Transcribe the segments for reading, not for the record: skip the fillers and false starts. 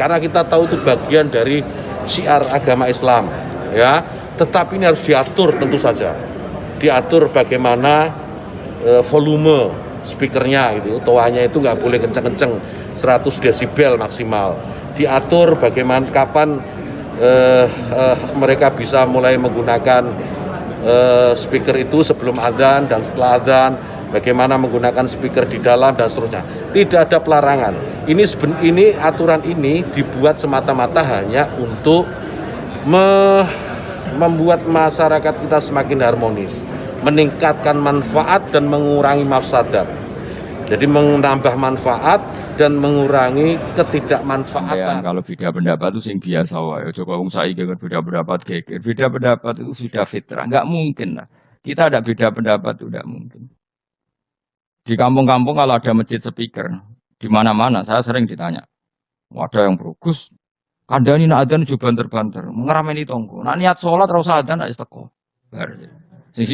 karena kita tahu itu bagian dari syiar agama Islam, ya. Tetapi ini harus diatur tentu saja, diatur bagaimana volume speakernya gitu, toanya itu nggak boleh kenceng-kenceng, 100 desibel maksimal. Diatur bagaimana kapan mereka bisa mulai menggunakan speaker itu sebelum adzan dan setelah adzan, bagaimana menggunakan speaker di dalam dan seterusnya. Tidak ada pelarangan. Ini aturan ini dibuat semata-mata hanya untuk membuat masyarakat kita semakin harmonis, meningkatkan manfaat dan mengurangi mafsadat. Jadi menambah manfaat dan mengurangi ketidakmanfaatan. Kalau beda pendapat itu sing biasa wae. Coba wong saiki kan beda pendapat geger. Beda pendapat itu sudah fitrah. Enggak mungkin lah. Kita ada beda pendapat itu enggak mungkin. Di kampung-kampung kalau ada masjid speaker, di mana-mana saya sering ditanya. Ada yang bagus, kandhani nak adzan juga banter-banter, ngerameni tonggo. Nak niat salat ora usah adzan nek teko. Bar. Sing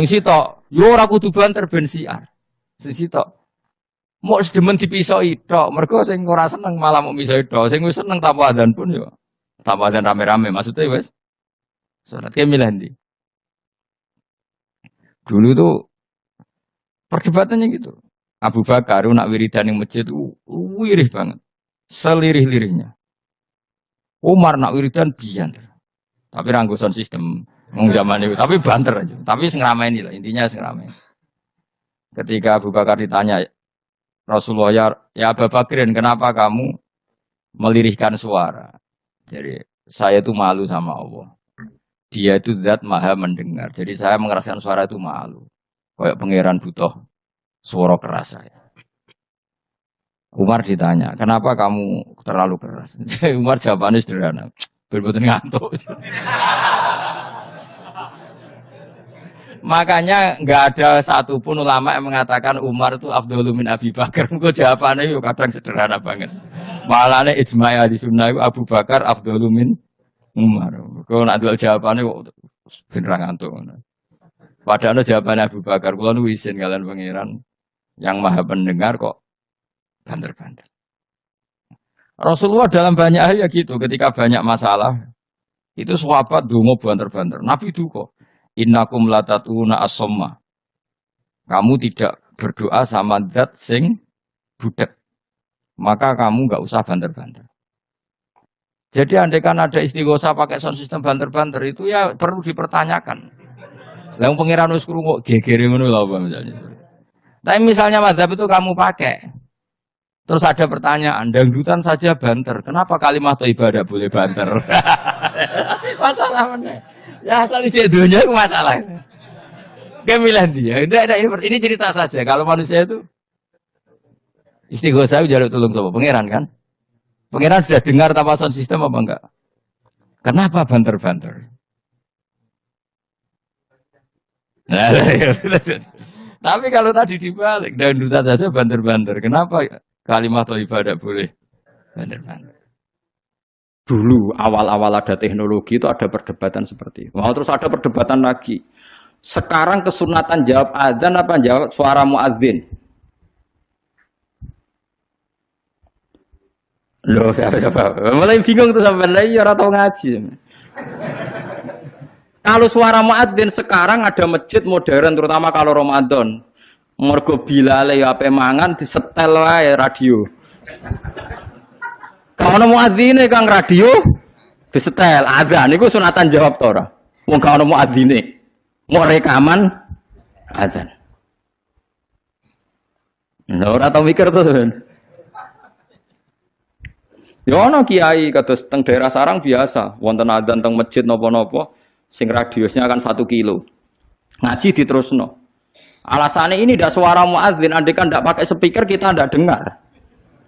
sitok, yo ora kudu banter ben siar. Sing sitok mau sedemen dipisoi tok, mergo sing ora seneng malah mau misoi tok, sing wis seneng tanpa adzan pun yo. Tanpa adzan rame-rame maksudnya wis. Salat ke milih ndi? Dulu tuh perdebatannya gitu. Abu Bakar nak wiridan ning masjid wirih banget. Selirih-lirihnya. Umar nak wiridan bianter. Tapi ranggusan sistem zaman itu, tapi banter aja. Tapi ngerameni lah, intinya ngerameni. Ketika Abu Bakar ditanya, Rasulullah ya Abu Bakrin, kenapa kamu melirihkan suara? Jadi saya itu malu sama Allah. Dia itu zat maha mendengar. Jadi saya mengeraskan suara itu malu. Kayak pangeran butuh suara keras saya. Umar ditanya, kenapa kamu terlalu keras? Umar jawabannya sederhana, betul-betul ngantuk. Makanya nggak ada satupun ulama yang mengatakan Umar itu afdhalu min Abi Bakar. Kok jawabannya yuk kadang sederhana banget. Malahnya ijma' ahli sunnah Abu Bakar afdhalu min Umar. Kok nak dulu jawabannya kok beneran ngantuk. Padahal jawabannya Abu Bakar, kula nu isin kalian pangeran yang maha pendengar kok banter-banter. Rasulullah dalam banyak hal ya gitu, ketika banyak masalah itu sahabat donga banter-banter. Nabi itu kok innakum latatuna as-somma. Kamu tidak berdoa sama zat sing budek. Maka kamu enggak usah banter-banter. Jadi andaikan ada istighosah pakai sound system banter-banter itu ya perlu dipertanyakan. Lah pangeran wis krungu gegere ngono lho apa misalnya. Tapi misalnya mazhab itu kamu pakai. Terus ada pertanyaan, dangdutan saja banter. Kenapa kalimat thayyibah tidak boleh banter? Masalah mana? Ya asal isi dunia itu masalah. Kemilah dia. Ini cerita saja. Kalau manusia itu istighosah jaluk tolong sama pangeran kan? Pangeran sudah dengar tanpa sound system apa enggak? Kenapa banter-banter? Nah, tapi kalau tadi dibalik, dangdutan saja banter-banter. Kenapa kalimat thayyibah tidak boleh banter-banter? Dulu awal-awal ada teknologi itu ada perdebatan seperti itu. Terus ada perdebatan lagi. Sekarang kesunatan jawab adzan apa jawab suara muadzin? Loh, siapa? Mulai bingung tuh sampai lagi orang tahu ngaji. Kalau suara muadzin sekarang ada masjid modern terutama kalau Ramadan. Mergo bilale ya ape mangan disetel wae radio. Kalau muadzine kang radio disetel adzan niku sunatan jawab to ora? Wong gak ono muadzine. Mau rekaman adzan. Nah, ora tau mikir to. Ya ono kiai kados teng daerah sarang biasa, wonten adzan teng masjid napa-napa sing radiusnya akan 1 kilo. Ngaji diterusno. Alasannya ini tidak suara muadzin, andai kan tidak pakai speaker kita tidak dengar.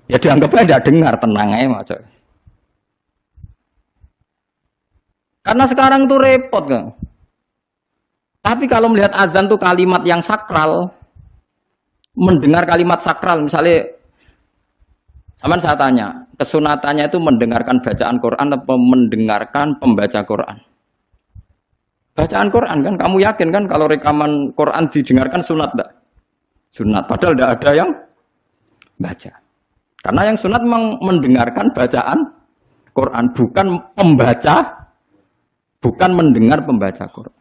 Ya dianggapnya tidak dengar, tenang aja macam. Karena sekarang tuh repot kan. Tapi kalau melihat azan tuh kalimat yang sakral, mendengar kalimat sakral, misalnya, sama saya tanya, kesunatannya itu mendengarkan bacaan Quran atau mendengarkan pembaca Quran? Bacaan Quran kan, kamu yakin kan kalau rekaman Quran didengarkan sunat enggak? Sunat, padahal tidak ada yang baca. Karena yang sunat memang mendengarkan bacaan Quran, bukan pembaca, bukan mendengar pembaca Quran.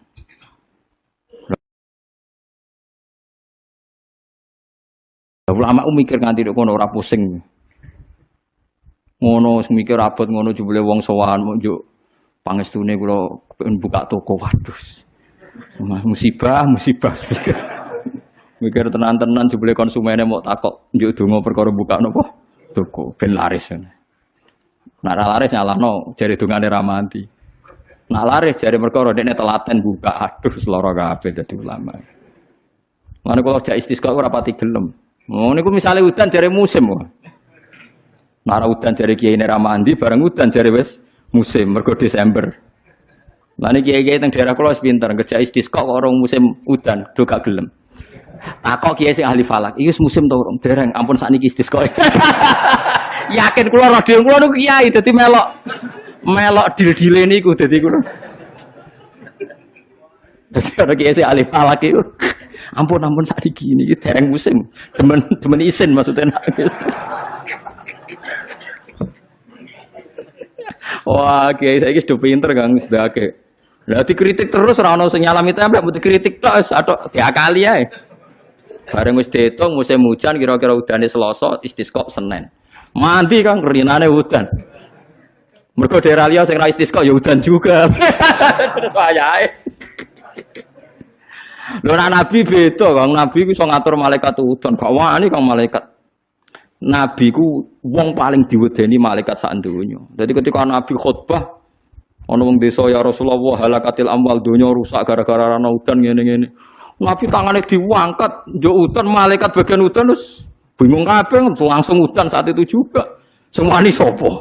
Ulama mikir nganti dok kono ora pusing. Ngono mikir abot ngono jebule wong sowan njuk pangestune kula pengen buka toko. Waduh. Musibah. Mikir tenan-tenan jebule konsumennya mau takok njuk donga perkara buka napa toko ben laris. Nek ora laris nyalahno jare dongane ra mati. Nek laris jare perkara dekne telaten buka. Aduh seloro kabeh dadi ulama. Mane kula jak istisqa ora pati gelem. Oh niku misale udan jare musim kok. Nara udan jare kiai ra mandi bareng udan jare wis musim mergo Desember. Lah niki kiai-kiai teng daerah kula wis pinter kerja istisqa kok ora musim udan do gak gelem. Takok kiai sing ahli falak, iki musim to urung dereng ampun sakniki istisqa. Yakin kula radio kula niku kiai dadi melok dil-dile niku dadi kula. Dadi ora kiai sing ahli falak iku. Ampun sakniki niki dereng musim. Demen isin maksudnya. Wah, kiai saiki sudah pinter Kang sedake. Lah dikritik terus ora ono sing nyalami tembak, mbok dikritik tok wis atok diakali ae. Bareng wis diitung musim hujan kira-kira udane Selasa, istisqa Senin. Mandi Kang rinane udan. Mergo daerah liya sing ra istisqa ya udan juga. Terus wayahe. Lho Nabi beda Kang, Nabi iso ngatur malaikat udan, gak wani Kang malaikat. Nabi ku wong paling diwedeni malaikat sak donya. Dadi ketika Nabi khutbah ana wong desa ya Rasulullah halakatil amwal donya rusak gara-gara ana udan ngene-ngene. Nabi tangane diangkat, njuk udan malaikat bagian udan terus bingung kabeh langsung udan saat itu juga. Semua ini sapa?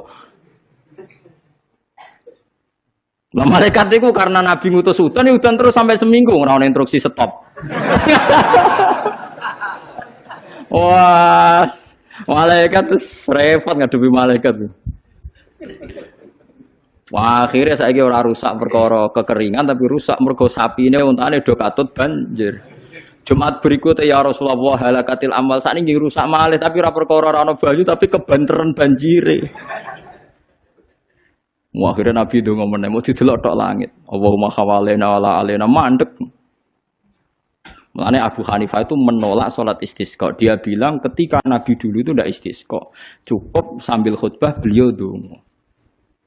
Lah malaikat itu karena Nabi ngutus udan terus sampai seminggu ora ana instruksi stop. Wah, malaikat terus repot ngadepi malaikat. Wah, akhirnya saiki ora rusak perkara kekeringan tapi rusak mergo sapine untane do katut banjir. Jumat berikutnya ya Rasulullah halakatil amal sakniki rusak malih tapi ora perkara ora ana banyu tapi kebanteran banjire. Wah, akhirnya Nabi itu ngomong mau didelok tok langit. Allahumma khawalena wala alena mandek. Makanya Abu Hanifah itu menolak sholat istisqa. Dia bilang ketika Nabi dulu itu tidak istisqa, cukup sambil khutbah beliau dongo.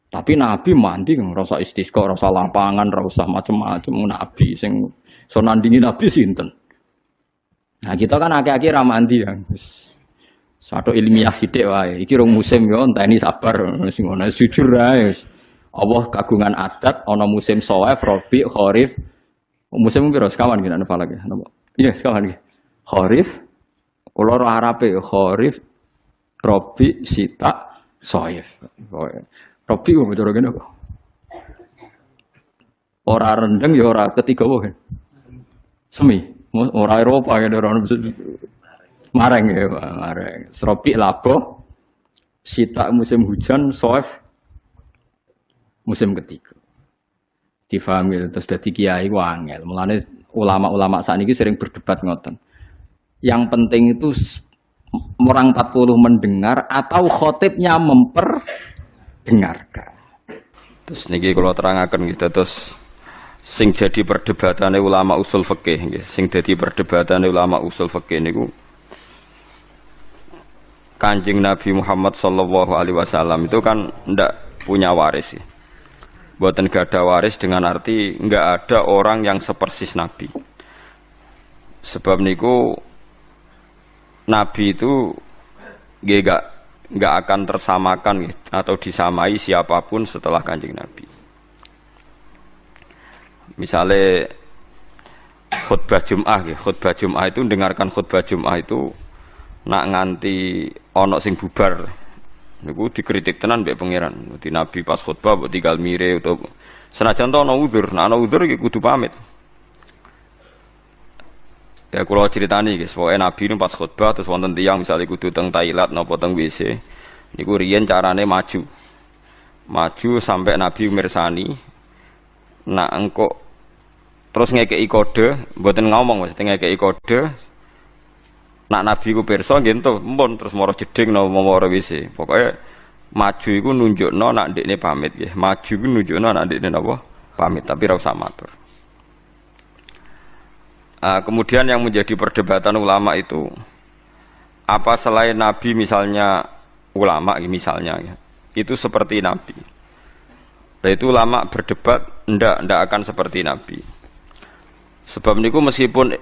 Tapi Nabi mandi rasa istisqa, rasa lapangan, rasa macam-macam. Nabi sing so nandingi Nabi sinten. Nah kita kan akhir-akhir ramandi ya. Satu ilmiah sithik wae. Iki rong musim yo enteni sabar sing ngono jujur ae. Allah kagungan adat ana musim Shawaif, Rabi, Kharif. Musim piro sekawan ki nek falak ya napa? Iya sekawan ki. Kharif kula ora arape Kharif, Rabi, Sita, Shawaif. Rabi kok cara kene kok. Ora rendeng ya ora ketiga wae. Semi, ora Eropa ya ora mareng ya, mareng. Rabi labo, Sita musim hujan, Shawaif musim ketiga. Difahami terus dadi kiai wangel. Mulane ulama-ulama sakniki sering berdebat ngoten. Yang penting itu orang 40 mendengar atau khotibnya memperdengarkan. Terus niki kula terangaken gitu terus sing jadi perdebatane ulama usul fikih nggih. Sing dadi perdebatane ulama usul fikih niku Kanjeng Nabi Muhammad sallallahu alaihi wasallam itu kan ndak punya waris. Buatan gak ada waris dengan arti nggak ada orang yang sepersis Nabi. Sebab niku Nabi itu nggak akan tersamakan atau disamai siapapun setelah Kanjeng Nabi. Misalnya khutbah Jum'ah itu dengarkan khutbah Jum'ah itu nak nganti ono sing bubar. Niku dikritik tenan mbek pangeran. Di Nabi pas khutbah mbok tinggal mire utawa senajan to ana uzur, nek ana uzur iki kudu pamit. Ya kula critani guys, pokoke Nabi nu pas khutbah terus wonten tiyang misale kudu teng toilet napa teng WC. Niku riyen carane maju. Maju sampai Nabi mirsani. Nak engko terus ngekeki kode, mboten ngomong mesti ngekeki kode. Nak Nabi ku pirsa nggih ento empun terus mara jeding napa mara WC. Pokoke maju iku nunjukno nak ndekne pamit nggih. Maju iku nunjukno nak ndekne napa pamit tapi ra usah matur. Kemudian yang menjadi perdebatan ulama itu apa selain Nabi misalnya ulama misalnya ya, itu seperti Nabi. Nah itu ulama berdebat ndak akan seperti Nabi. Sebab niku meskipun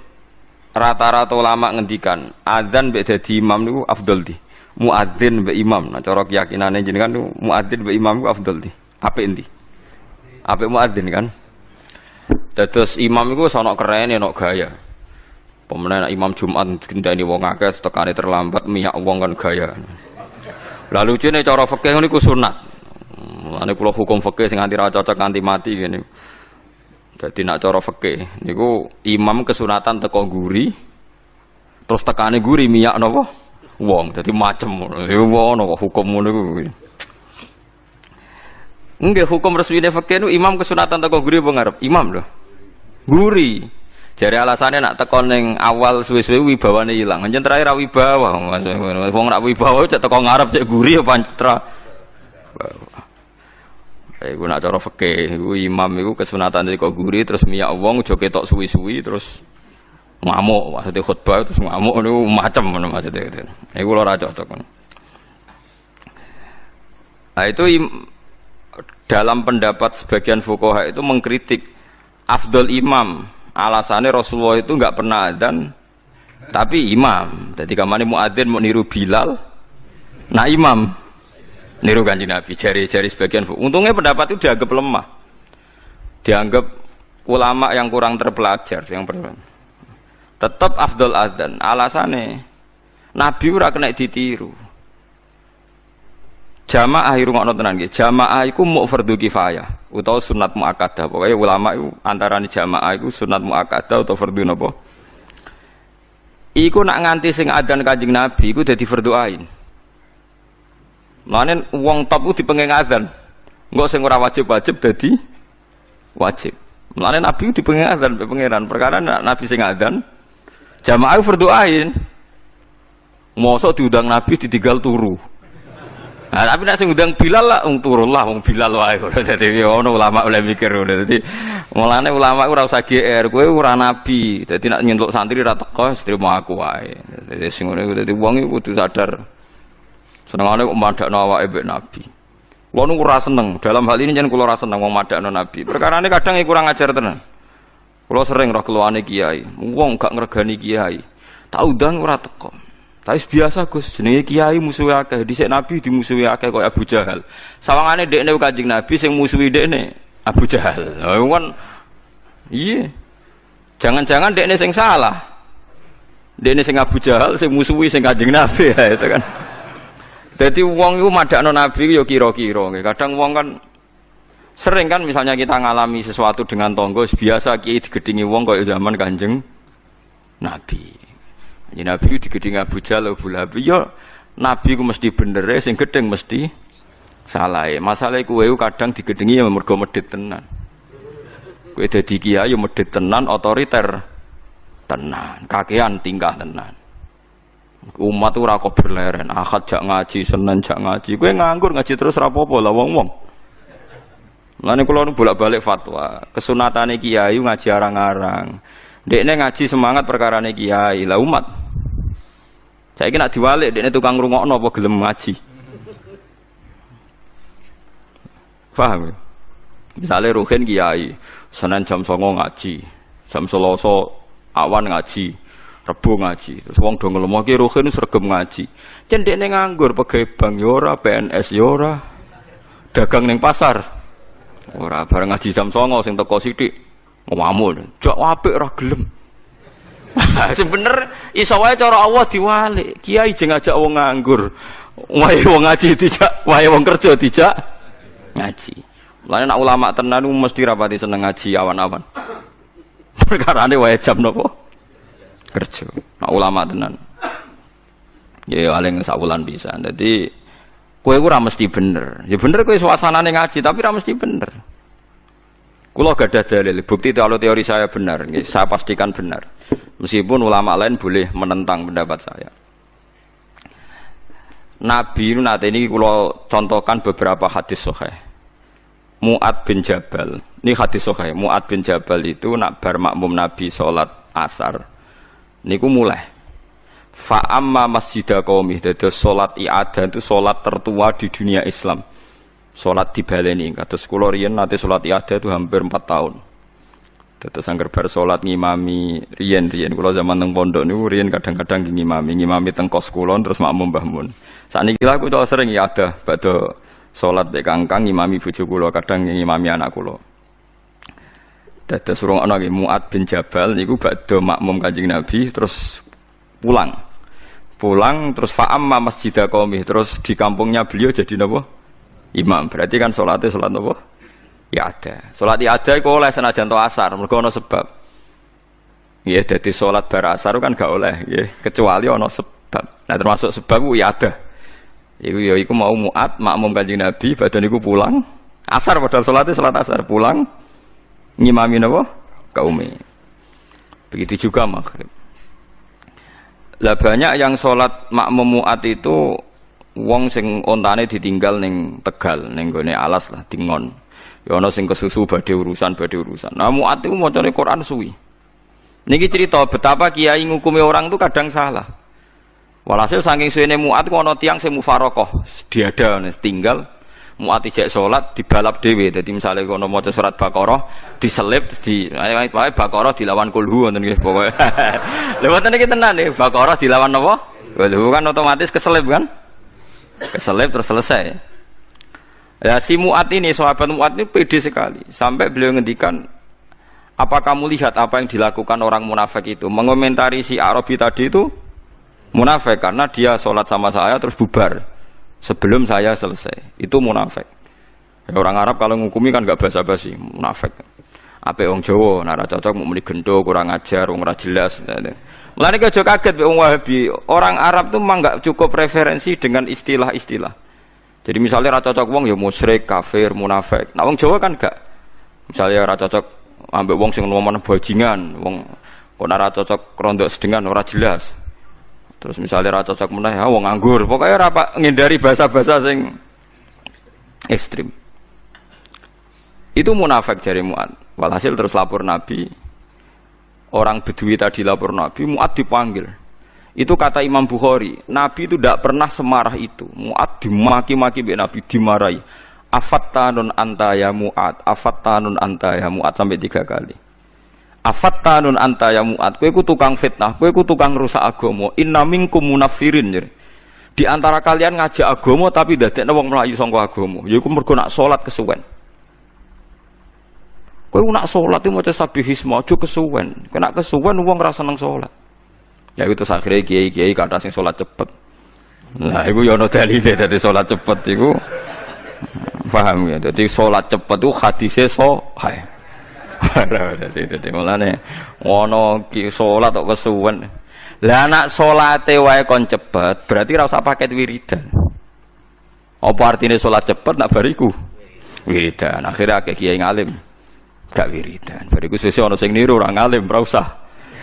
rata-rata ulama ngendikan adzan mbek dadi imam niku afdal di. Muadzin mbek imam. Nah cara keyakinane jenengan niku muadzin mbek imam niku afdal di. Apik endi? Apik muadzin kan? Dados imam iku ana kerene ana gaya. Pemenang imam Jumat gendani wong akeh tekane terlambat miyak wong kan gaya. Lalu lucunya cara fikih niku sunat. Ane kula hukum fikih sing nganti ra cocok nganti mati ngene. Dadi nak cara fikih niku imam kesunatan teko guri terus tekane guri miyak napa wong. Dadi macem ngono. Iku ono hukum ngono iku. Nggih hukum resmine fikih niku imam kesunatan teko guri apa ngarep? Imam lho. Guri. Jare alasane nak teko ning awal suwe-suwe wibawane ilang. Njen terakhir ra wibawa. Wong nak wibawa cek teko ngarep cek guri apa pancetra. Iku nak cara fikih, iku imam iku kesunatan teko guri terus miyak wong aja ketok suwi-suwi terus ngamuk, maksudnya khutbah terus ngamuk niku macem ngono maksudnya. Iku lho ra cocok. Nah itu dalam pendapat sebagian fuqaha itu mengkritik afdol imam. Alasannya Rasulullah itu enggak pernah adzan tapi imam. Jadi kamane muadzin mau niru Bilal. Nah imam niru Kanjeng Nabi jari sebagian. Untungnya pendapat itu dianggap lemah. Dianggap ulama yang kurang terpelajar yang tetap afdol adzan. Alasannya Nabi ora kena ditiru. Jamaah irungokno tenan nggih. Jamaah iku muk fardhu kifayah utawa sunat muakkadah. Pokoke ulama iku antarané jamaah iku sunat muakkadah utawa fardhu napa? Iku nak nganti sing adzan Kanjeng Nabi iku dadi fardhu ain. Mane wong top ku dipenging adzan. Engko sing ora wajib-wajib dadi wajib. Mane Nabi ku dipenging adzan mbek pangeran. Perkara Nabi sing adzan jamaah fardhu ain. Mosok diundang Nabi ditinggal turu. Nah, tapi nek sing undang Bilal lah turun lah wong Bilal wae. Dadi ono ulama oleh mikir ngono. Dadi mulane ulama ora usah GR, kowe ora nabi. Dadi nek nyentuk santri ra teko trimo aku wae. Dadi sing ngono iku dadi wong iku kudu sadar. Senengane kok madakno awake mbek nabi. Kulo nu ora seneng. Dalam hal ini jan kulo ora seneng wong madakno nabi. Perkarane kadang kurang ajar tenan. Kulo sering roh keluane kiai. Wong gak ngregani kiai. Tak undang ora teko. Tapi biasa Gus, jenenge kiai musuhe akeh, dhisik Nabi dimusuhi akeh kaya Abu Jahal. Sawangane dekne Kanjeng Nabi sing musuhi dekne Abu Jahal. Lha kan iya. Jangan-jangan dekne sing salah. Dekne sing Abu Jahal sing musuhi sing Kanjeng Nabi ya itu kan. Dadi wong iku madakno Nabi ya kira-kira. Kadang wong kan sering kan misalnya kita ngalami sesuatu dengan tonggo biasa kiai digedingi wong kaya zaman Kanjeng Nabi. Jadi Nabi digedeng Abu Jahal, Abu Lahab. Ya Nabi ku mesti bener, sing gedeng mesti salah. Masalah kowe kadang digedengi ya mergo medhit tenan. Kowe dadi kiai ya medhit tenan, otoriter tenan, kakean tingkah tenan. Umat ora kok berleren, Ahad jak ngaji, Senin jak ngaji. Kowe nganggur ngaji terus ra apa-apa lah wong-wong. Mulane kula bolak-balik fatwa, kesunatane kiai ngaji arang-arang. Dekne ngaji semangat perkarane kiai, lah umat. Saiki nak diwalik dekne tukang ngrungokno apa gelem ngaji. Paham ya? Misale ruhin kiai, Senin jam 09.00 ngaji, jam Selasa awan ngaji, Rebo ngaji. Terus wong do ngelemo ki ruhin sregep ngaji. Jen dekne nganggur pegawai bank ya ora, PNS ya ora. Dagang ning pasar. Ora bareng ngaji jam 09.00 sing teko sithik. Ngomong, jak apik ora gelem. Sebener iso wae cara Allah diwalik. Kiai jeng ngajak wong nganggur. Wae wong ngaji dijak, wae wong kerja dijak ngaji. Mulane nek ulama tenan mesti rapati seneng ngaji awan-awan. Perkarane wae jam napa? Kerja. Nek ulama tenan. Ya paling sawulan bisa. Dadi kowe ora mesti bener. Ya bener kowe suasanane ngaji tapi ora mesti bener. Kulo gak ada dalil, bukti kalau teori saya benar, saya pastikan benar. Meskipun ulama lain boleh menentang pendapat saya. Nabi nanti ini kulo contohkan beberapa hadis sahih. Mu'ad bin Jabal, ini hadis sahih. Mu'ad bin Jabal itu nak bar makmum Nabi sholat asar. Niku mulai. Fa'amma masjidah qaumih, dados sholat i'adah itu sholat tertua di dunia Islam. Sholat di baleni, kados kula riyen nate sholat i'adah itu hampir 4 tahun. Dados angger bar sholat ngimami riyen kula zaman teng pondok niku riyen kadang-kadang ngimami teng kos kula terus makmum Mbah Mun. Sakniki lha kula sering i'adah badhe sholat mek kangkang ngimami bojo kula, kadang ngimami anak kula. Dados urung ana nggih Mu'ad bin Jabal niku badhe makmum Kanjeng Nabi terus pulang terus fa'amma masjidah qaumih, terus di kampungnya beliau jadi napa? Imam. Berarti kan sholatnya sholat apa? Ya ada. Sholat ya ada kok oleh senajan to asar, mergo ana sebab. Ya dadi sholat bar asar kan gak oleh, ya kecuali ana sebab. Nah termasuk sebab ya ada. Iku mau Mu'ad makmum Kanjeng Nabi, badan iku pulang asar padahal sholatnya sholat asar, pulang ngimami napa? Kaume. Begitu juga maghrib. Lah banyak yang sholat makmum Mu'ad itu wong sing ontane ditinggal ning Tegal, ning gone alas lah dingon. Ya ana sing kesusu badhe urusan. Nah Mu'ad iku macane Quran suwi. Niki cerita betapa kiai ngukumi orang itu kadang salah. Walhasil saking suwene Mu'ad ku ana tiyang sing mufarokoh, diada tinggal Mu'ad ijek salat dibalap dhewe. Dadi misale kono maca surat Baqarah diselip di Baqarah dilawan kulhu ngoten nggih pokoke. Lha wonten iki tenan nggih Baqarah dilawan napa? Kulhu kan otomatis keselip kan? Keselip terus selesai. Ya si Mu'ad ini, sahabat Mu'ad ini pede sekali. Sampai beliau ngendikan, apa kamu lihat apa yang dilakukan orang munafik itu? Mengomentari si Arabi tadi itu munafik karena dia sholat sama saya terus bubar sebelum saya selesai. Itu munafik. Ya, orang Arab kalau ngukumi kan gak basa-basi, munafik. Apa orang Jawa, nara cocok mau muni gendo, kurang ajar, orang ora jelas. Mulane aja kaget wong Wahabi. Orang Arab tuh memang enggak cukup referensi dengan istilah-istilah. Jadi misalnya ra cocok wong ya musyrik, kafir, munafik. Nah wong Jawa kan enggak. Misalnya ra cocok ambek wong sing ngomong bajingan, wong kok ora cocok rondok sedengan ora jelas. Terus misalnya ra cocok meneh wong nganggur. Pokoknya ora ngindari bahasa-bahasa sing ekstrim. Itu munafik jari Mu'ad. Walhasil terus lapor Nabi. Orang Bedui tadi lapor Nabi, Mu'ad dipanggil. Itu kata Imam Bukhari, Nabi itu tidak pernah semarah itu. Mu'ad dimaki-maki Nabi, dimarahi. Afattanun anta ya Mu'ad, afattanun anta ya Mu'ad sampai 3 kali. Afattanun anta ya Mu'ad, kowe iku tukang fitnah, kowe iku tukang rusak agama. Inna minkum munafirin. Di antara kalian ngajak agama tapi dadekne wong mlayu sangka agama. Yaiku mergo nak salat kesuwen. Kowe nak salat itu maca sabihisma aja kesuwen. Kena kesuwen wong ora seneng salat. Ya itu akhirnya kiai-kiai kata sing salat cepet. Nah, iku ya ana dalile dadi salat cepet iku. Paham ya? Dadi salat cepet itu hadise sahih. Dadi mulane ono ki salat kok kesuwen. Lah anak salate wae kon cepet, berarti ora usah paket wiridan. Apa artine salat cepet nak bariku? Wiridan. Akhirnya akeh kiai ngalim gak wiridan. Bariku sesuk ana sing niru ora ngalim, ora usah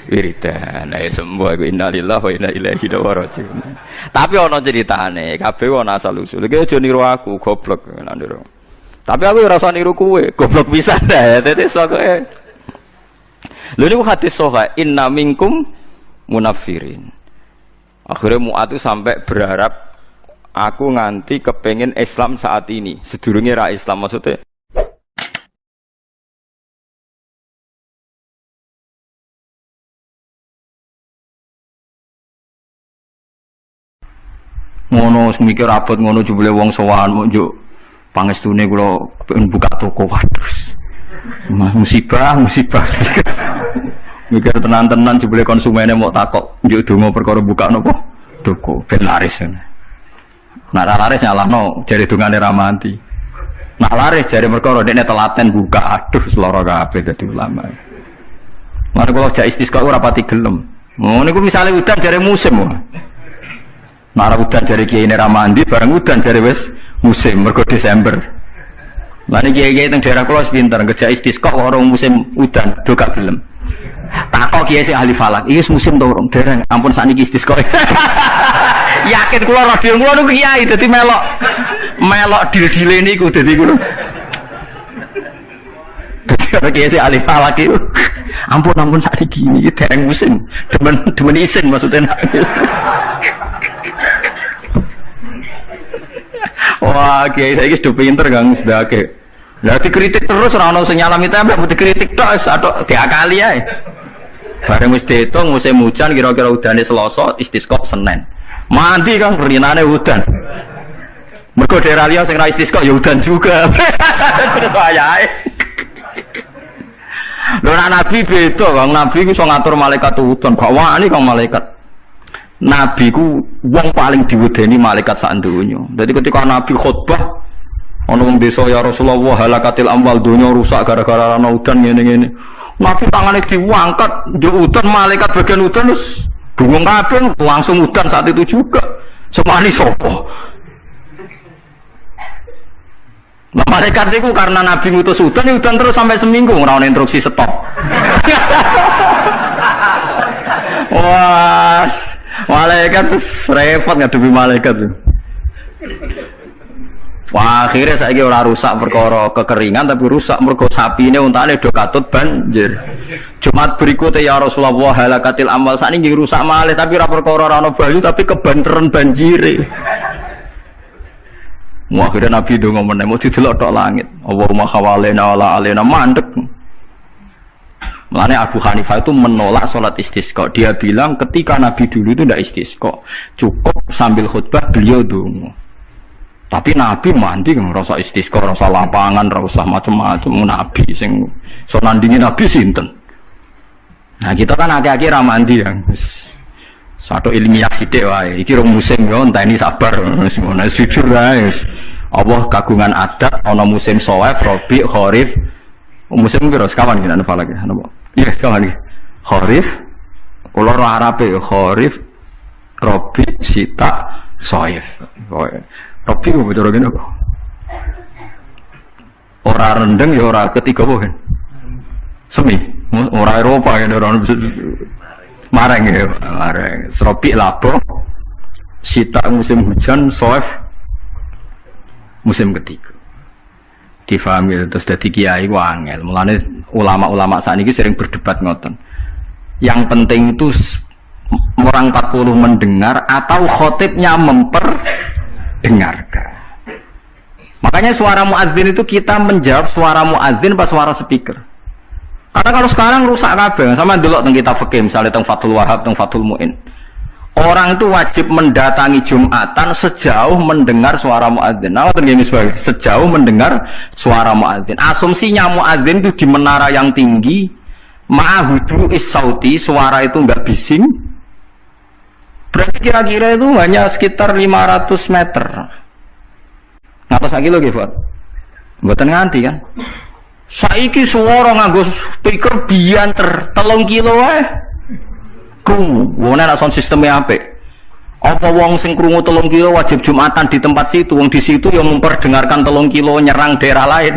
wiridan. Ae sembuh iku innalillahi wa inna ilaihi raji'un. Tapi ana ceritane, kabeh ana asal usul. Iki aja niru aku, goblok nek niru. Tapi aku ora usah niru kowe, goblok pisan ya. Dadi sokoe. Lha niku hadis sahih, inna minkum munafirin. Akhirnya Mu'ad itu sampai berharap aku nganti kepengen Islam saat ini. Sedurunge ra Islam maksudnya. Ngono mikir abot ngono jebule wong sowan mo njuk pangestune kula pengen buka toko. Waduh. Musibah. Mikir tenan-tenan jebule konsumene mau takok njuk donga perkara buka napa toko ben laris. Nek ora laris nyalahno jare dongane ra mati. Nek laris jare perkara dekne telaten buka. Aduh seloro kabeh dadi ulama. Mare kula jak istisqa ora pati gelem. Ngono niku misale udan jare musim. Nara udan jari kiai ini ramandi, bareng udan jari wes musim, mergo Desember. Lani kiai-kiai teng daerah kula pinter, kerja istisqa orang musim udan, do gak gelem. Takok kiai sing ahli falak, iki musim to urung? Dereng, ampun sakniki istisqa. Yakin kula radio kula niku kiai dadi melok dil-dile niku dadi kula. Dadi kiai sing ahli falak iki. Ampun sakniki iki dereng musim. Demen isin maksudnya. Wah, kiai saiki sudah pinter Kang sedake. Lah dikritik terus ora ono sing nyalami tempe, dikritik tok atau diakali ae. Bareng wis diitung musim hujan kira-kira udane Selasa, istisqa Senin. Mandi Kang rinane udan. Mergo daerah liya sing ra istisqa ya udan juga. Terus ayae. Lho Nabi beda, Kang. Nabi ku iso ngatur malaikat udan, gak wani Kang malaikat. Nabi ku wong paling diwedeni malaikat sak donya. Dadi ketika Nabi khutbah ana wong desa ya Rasulullah halakatil amwal donya rusak gara-gara ana udan ngene-ngene. Nabi tangane diangkat, njuk udan malaikat bagian udan terus dunung kabeh langsung udan saat itu juga. Semani sapa? Nah, malaikat itu karena Nabi ngutus udan terus sampai seminggu ora ono instruksi stop. Wah, malaikat repot ngadepi malaikat. Wah, akhirnya saiki ora rusak perkara kekeringan tapi rusak mergo sapine untane do katut banjir. Jumat berikutnya ya Rasulullah halakatil amal sakniki rusak malih tapi ora perkara ora ana banyu tapi kebanteran banjire. Wah, akhirnya Nabi ndonga meneh mau didelok tok langit. Allahumma khawalena wala alena mandek. Mulane Abu Hanifah itu menolak sholat istisqa. Dia bilang ketika Nabi dulu itu tidak istisqa, cukup sambil khutbah beliau donga. Tapi Nabi mandi ngerasa istisqa, rasa lapangan, rasa macam-macam. Nabi sing so nandingi Nabi sinten. Nah kita kan akhir-akhir ramandi ya. Satu ilmiah sidik wae. Iki rong musim yo enteni sabar. Semono jujur wae. Allah kagungan adat ana musim Shawwal, Rabi', Kharif. Musim piro sekawan iki napa lagi? Napa? Iya sekawan iki. Kharif. Kula ora Arabe Kharif, Rabi', Sita, Shaif. Rabi ku bocor ngene kok. Ora rendeng ya ora ketiga apa kan? Semi. Ora Eropa kan ora mareng ya, mareng. Rabi' labo. Sita musim hujan, Shaif musim ketiga. Difahami terus dadi kiai ku angel. Mulane ulama-ulama sakniki sering berdebat ngoten. Yang penting itu orang 40 mendengar atau khotibnya memperdengarkan. Makanya suara muadzin itu kita menjawab suara muadzin pas suara speaker. Karena kalau sekarang rusak kabeh, sama delok teng kitab fikih misalnya teng Fathul Wahhab, teng Fathul Muin. Orang itu wajib mendatangi Jumatan sejauh mendengar suara muadzin. Nah, sejauh mendengar suara muadzin. Asumsinya muadzin itu di menara yang tinggi, ma'hudu is-sauti, suara itu enggak bising. Berarti kira-kira itu hanya sekitar 500 meter. Ngatos lagi lho nggih, Pak. Mboten nganti kan. Saiki suara nganggo speaker bianter 3 kilo wae. Wong nek sound sistemnya apik. Apa wong sing krungu 3 kilo wajib Jumatan di tempat situ, wong di situ yang memperdengarkan 3 kilo nyerang daerah lain.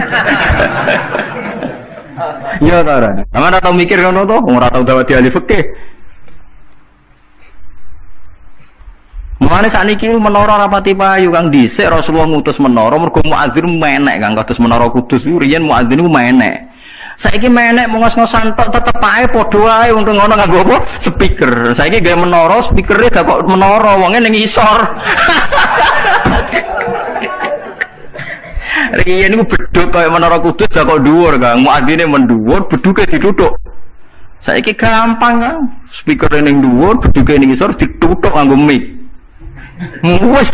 Ya ta ora. Sampeyan tau mikir ngono to, ora tau dawuh ahli fikih. Mulane sakniki menara rapati payu Kang dhisik Rasulullah ngutus menara mergo muadzin menek Kang kados menara Kudus riyen muadzin iku menek. Saiki menek ngos-ngosan tok tetep ae padha wae wong ngono nganggo apa? Speaker. Saiki gawe menara, speakere gak kok menara, wonge ning isor. Riyen niku bedhug kaya menara Kudus gak kok dhuwur, Kang. Muadzine mendhuwur, bedhuge dituthuk. Saiki gampang, Kang. Speakere ning dhuwur, bedhuge ning isor dituthuk nganggo mic. Wes.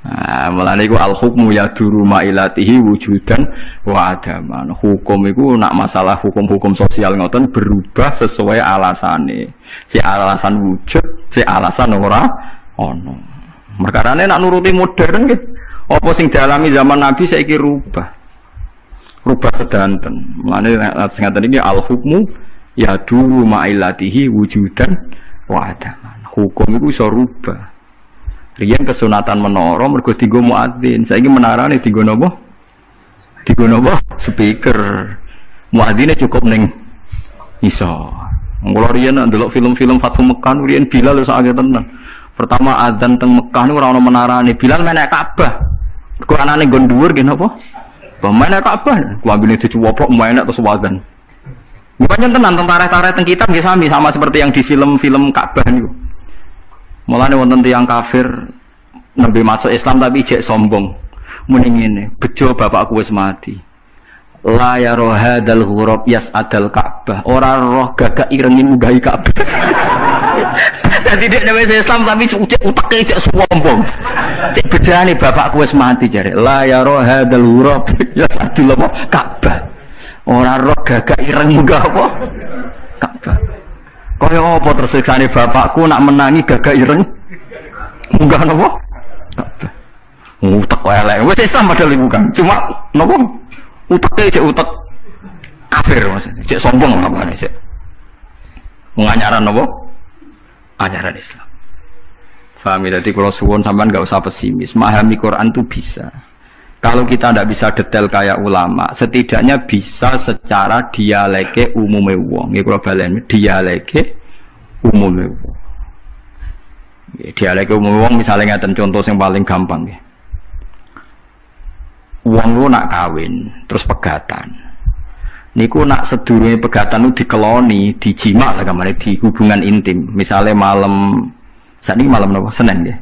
Nah, mulane iku al-hukmu yaduru ma'ilatihi wujudan wa adaman. Hukum iku nak masalah hukum-hukum sosial ngoten berubah sesuai alasane. Si alasan wujud, si alasan ora ono. Perkarane nak nuruti modern nggih. Apa sing dialami zaman Nabi saiki rubah. Rubah sedanten. Mulane sing ngaten iki al-hukmu yaduru ma'ilatihi wujudan wa adaman. Hukum iku iso rubah. Riyen kesunatan menara mergo dienggo muadzin. Saiki menarane dienggo napa? Dienggo napa? Speaker. Muadzine cukup ning iso. Mula riyen ndelok film-film Fathu Mekah riyen Bilal sak akeh tenan. Pertama adzan teng Mekah niku ora ono menarane. Bilal menek Ka'bah. Kok anane nggon dhuwur nggih napa? Pemain Ka'bah, kuambine dicuwoplok main terus wazan. Bukannya tenan tentara-tentara teng kitab nggih sami sama seperti yang di film-film Ka'bah niku. Mulane wonten tiyang kafir nembe masuk Islam tapi ijek sombong. Muni ngene, bejo bapakku wis mati. La ya rohadal ghurab yas'adal Ka'bah. Ora roh gagak irengi munggahi Ka'bah. Dadi dia nembe Islam tapi utake ijek sombong. Cek bejane bapakku wis mati jare. La ya rohadal ghurab yas'adal Ka'bah. Ora roh gagak ireng munggah apa? Ka'bah. Kaya apa tersiksane bapakku nak menangi gagak ireng munggah napa? Ka'bah. Utek elek. Wis Islam padahal bukan. Cuma napa? Uteke cek utek kafir maksudnya. Cek sombong apane cek. Menganyaran napa? Ajaran Islam. Fahami, jadi kalau suwon sampean enggak usah pesimis. Memahami Quran itu bisa. Kalau kita tidak bisa detail kayak ulama, setidaknya bisa secara dialeke umume wong. Nggih kula baleni, dialeke umume wong. Dialeke umume wong misalnya ngaten contoh yang paling gampang nggih. Wong lu nak kawin, terus pegatan. Niku nak sedurunge pegatan itu dikeloni, dijima lah kamane di hubungan intim. Misalnya malam saat ini malam apa? Senin ya.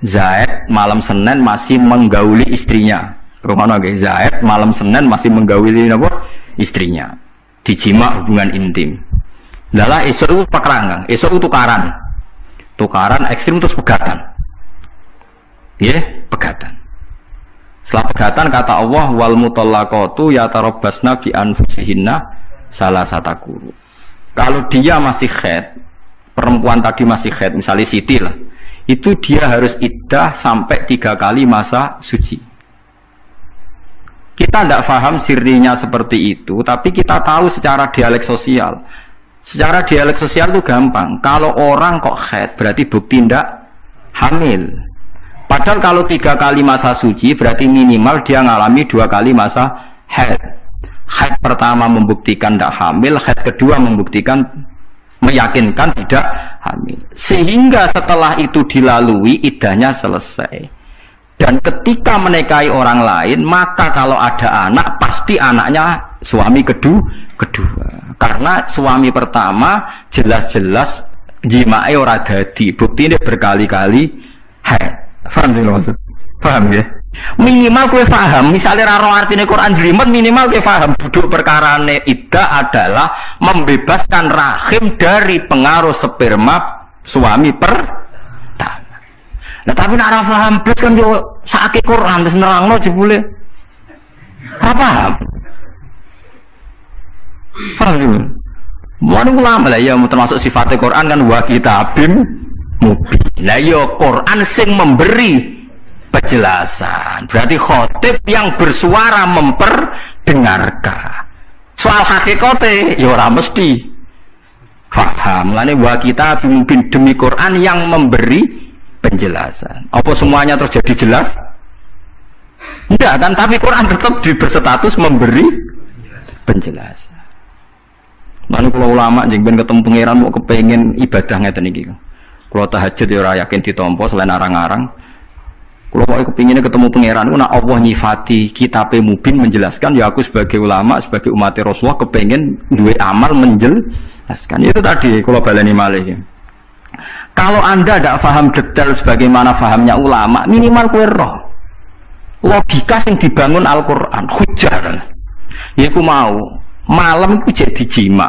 Zaid malam Senin masih menggauli istrinya. Rumahnya guys, Zaid malam Senin masih menggauli apa? Istrinya. Dijima hubungan intim. Lalah esok itu pekerangan, esok itu tukaran ekstrim terus pegatan. Ya, pegatan. Setelah pegatan kata Allah wal mutallaqatu yatarabbasna bi anfusihinna salasata quru. Kalau dia masih haid, perempuan tadi masih haid, misalnya Siti lah, itu dia harus iddah sampai 3 kali masa suci. Kita tidak paham sirinya seperti itu, tapi kita tahu secara dialek sosial. Secara dialek sosial itu gampang. Kalau orang kok haid berarti bukti tidak hamil. Padahal kalau 3 kali masa suci berarti minimal dia ngalami 2 kali masa haid. Haid pertama membuktikan tidak hamil, haid kedua membuktikan meyakinkan tidak hamil. Sehingga setelah itu dilalui iddahnya selesai. Dan ketika menikahi orang lain, maka kalau ada anak pasti anaknya suami kedua. Karena suami pertama jelas-jelas jimae ora dadi, buktine berkali-kali haid. Paham sih maksud? Paham ya? Minimal kowe paham, misalnya raro artine Quran jelimet minimal kowe paham duduk perkarane iddah adalah membebaskan rahim dari pengaruh sperma suami pertama. Nah tapi nek ora paham blas kan yo sakake Quran terus nerangno jebule. Apa? Paham ya? Mun ulama lah ya termasuk sifatnya Quran kan wa kitabim mubin. Lah ya Quran sing memberi penjelasan. Berarti khotib yang bersuara memperdengarkan. Soal hakikate ya ora mesti paham. Lane wa kitabim mubin demi Quran yang memberi penjelasan. Apa semuanya terjadi jelas? Tidak kan, tapi Quran tetap berstatus memberi penjelasan. Lalu kalau ulama jengben ketemu pangeran mau kepengen ibadah ngeten iki. Kalau tahajud ya ora yakin ditampa selain arang-arang. Kalau mau kepinginnya ketemu pangeran, nak Allah nyifati kitabe mubin menjelaskan, ya aku sebagai ulama, sebagai umat Rasulullah kepengen duwe amal menjelaskan. Itu tadi kalau baleni malih. Kalau Anda tidak paham detail sebagaimana fahamnya ulama, minimal kowe roh logika yang dibangun Al-Quran, hujah. Ya aku mau malam itu jadi jima,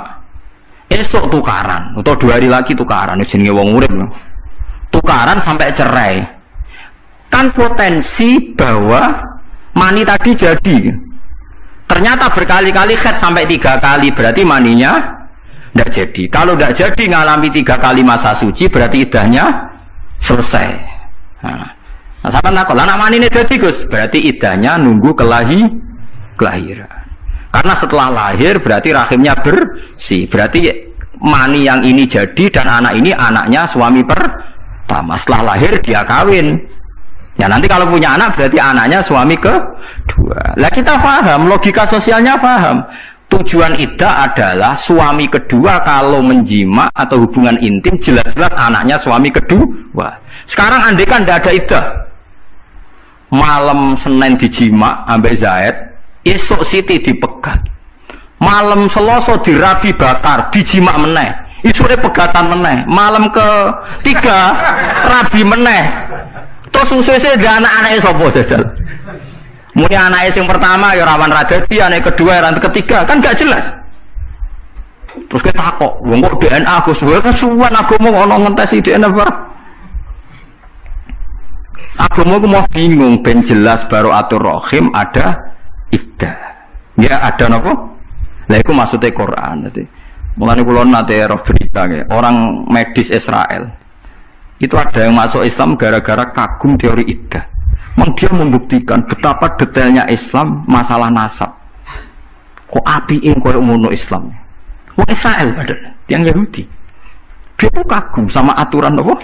esok tukaran, atau 2 hari lagi tukaran, jenenge wong urip, tukaran sampai cerai. Kan potensi bahwa mani tadi jadi, ternyata berkali-kali haid sampai 3 kali, berarti maninya tidak jadi. Kalau tidak jadi ngalami 3 kali masa suci berarti iddahnya selesai. Nah sampai nakal, anak mani ini jadi Gus, berarti iddahnya nunggu kelahiran. Karena setelah lahir berarti rahimnya bersih. Berarti mani yang ini jadi dan anak ini anaknya suami pertama. pertama. Setelah lahir dia kawin. Ya nanti kalau punya anak berarti anaknya suami kedua. Lah kita paham, logika sosialnya paham. Tujuan iddah adalah suami kedua kalau menjima atau hubungan intim jelas-jelas anaknya suami kedua. Sekarang andai kan tidak ada iddah. Malam Senin dijima ambek Zaid, esok Siti dipegat. Malam Selasa dirabi bakar, dijima meneh. Isuke pegatan meneh. Malam ketiga rabi meneh. Terus susese dhe anak-anake sapa jajal? Muni anake sing pertama ya rawan radadi, anak kedua ya ketiga, kan gak jelas. Terus kita takok, wong kok DNA Gus, kesuwen agama ono ngentesi DNA apa? Agama ku mau bingung ben jelas baru atur rahim ada iddah. Ya ada napa? Lah iku maksude Quran dadi. Mulane kula nate roh berita ya, orang medis Israel. Itu ada yang masuk Islam gara-gara kagum teori iddah. Dia membuktikan betapa detailnya Islam masalah nasab. Kok apike koyo ngono Islam. Wong Israel padahal yang Yahudi. Dia tuh kagum sama aturan apa?